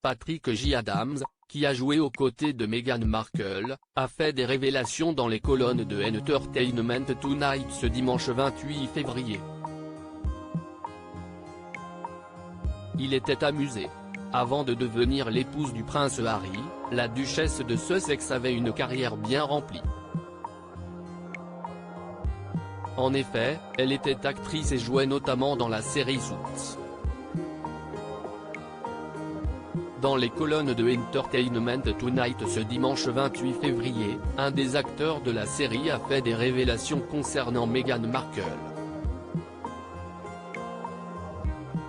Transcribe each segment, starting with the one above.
Patrick J. Adams, qui a joué aux côtés de Meghan Markle, a fait des révélations dans les colonnes de Entertainment Tonight ce dimanche 28 février. Il était amusé. Avant de devenir l'épouse du prince Harry, la duchesse de Sussex avait une carrière bien remplie. En effet, elle était actrice et jouait notamment dans la série Suits. Dans les colonnes de Entertainment Tonight ce dimanche 28 février, un des acteurs de la série a fait des révélations concernant Meghan Markle.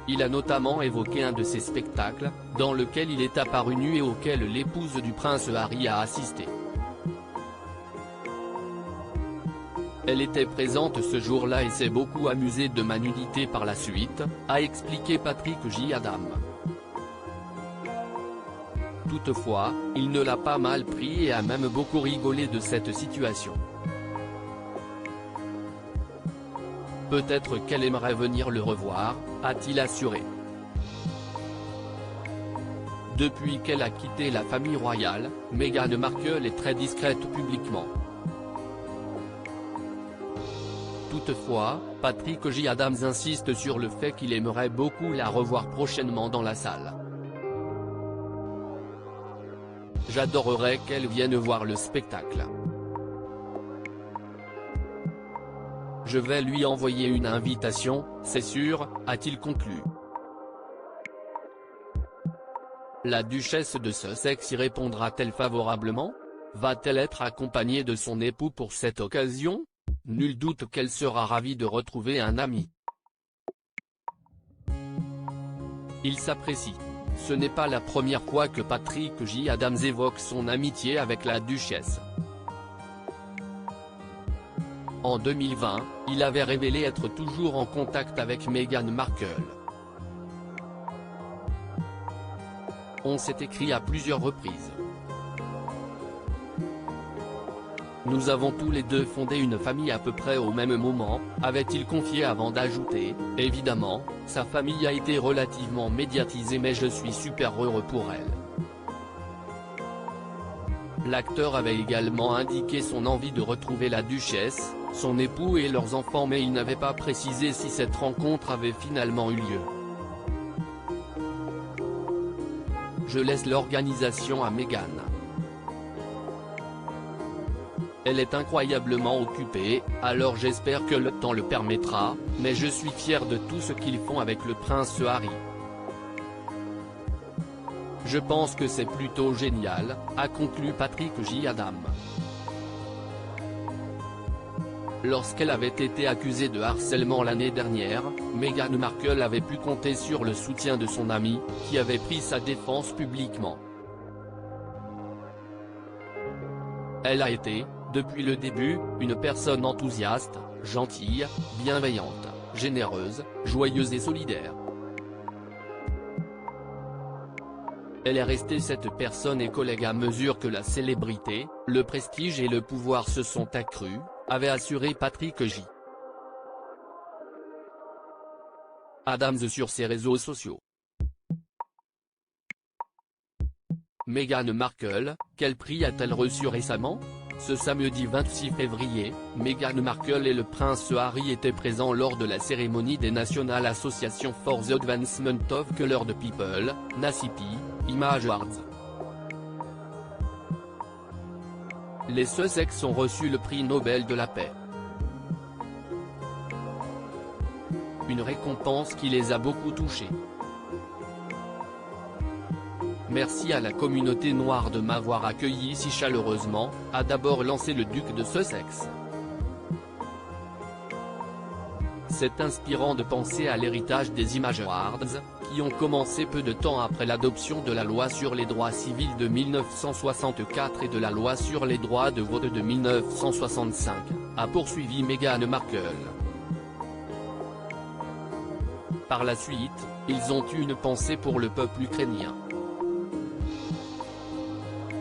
Il a notamment évoqué un de ses spectacles, dans lequel il est apparu nu et auquel l'épouse du prince Harry a assisté. Elle était présente ce jour-là et s'est beaucoup amusée de ma nudité par la suite, a expliqué Patrick J. Adams. Toutefois, il ne l'a pas mal pris et a même beaucoup rigolé de cette situation. Peut-être qu'elle aimerait venir le revoir, a-t-il assuré. Depuis qu'elle a quitté la famille royale, Meghan Markle est très discrète publiquement. Toutefois, Patrick J. Adams insiste sur le fait qu'il aimerait beaucoup la revoir prochainement dans la salle. J'adorerais qu'elle vienne voir le spectacle. Je vais lui envoyer une invitation, c'est sûr, a-t-il conclu. La duchesse de Sussex y répondra-t-elle favorablement? Va-t-elle être accompagnée de son époux pour cette occasion? Nul doute qu'elle sera ravie de retrouver un ami. Ils s'apprécient. Ce n'est pas la première fois que Patrick J. Adams évoque son amitié avec la duchesse. En 2020, il avait révélé être toujours en contact avec Meghan Markle. On s'est écrit à plusieurs reprises. Nous avons tous les deux fondé une famille à peu près au même moment, avait-il confié avant d'ajouter, évidemment, sa famille a été relativement médiatisée mais je suis super heureux pour elle. L'acteur avait également indiqué son envie de retrouver la duchesse, son époux et leurs enfants mais il n'avait pas précisé si cette rencontre avait finalement eu lieu. Je laisse l'organisation à Meghan. Elle est incroyablement occupée, alors j'espère que le temps le permettra, mais je suis fier de tout ce qu'ils font avec le prince Harry. Je pense que c'est plutôt génial, a conclu Patrick J. Adams. Lorsqu'elle avait été accusée de harcèlement l'année dernière, Meghan Markle avait pu compter sur le soutien de son ami, qui avait pris sa défense publiquement. Elle a été, depuis le début, une personne enthousiaste, gentille, bienveillante, généreuse, joyeuse et solidaire. Elle est restée cette personne et collègue à mesure que la célébrité, le prestige et le pouvoir se sont accrus, avait assuré Patrick J. Adams sur ses réseaux sociaux. Meghan Markle, quel prix a-t-elle reçu récemment? Ce samedi 26 février, Meghan Markle et le prince Harry étaient présents lors de la cérémonie des National Association for the Advancement of Coloured People, NAACP, Image Awards. Les Sussex ont reçu le prix Nobel de la paix. Une récompense qui les a beaucoup touchés. Merci à la communauté noire de m'avoir accueilli si chaleureusement, a d'abord lancé le duc de Sussex. C'est inspirant de penser à l'héritage des Image Awards, qui ont commencé peu de temps après l'adoption de la loi sur les droits civils de 1964 et de la loi sur les droits de vote de 1965, a poursuivi Meghan Markle. Par la suite, ils ont eu une pensée pour le peuple ukrainien.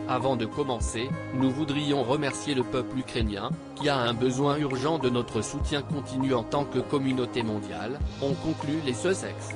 Avant de commencer, nous voudrions remercier le peuple ukrainien, qui a un besoin urgent de notre soutien continu en tant que communauté mondiale, ont conclu les Sussex.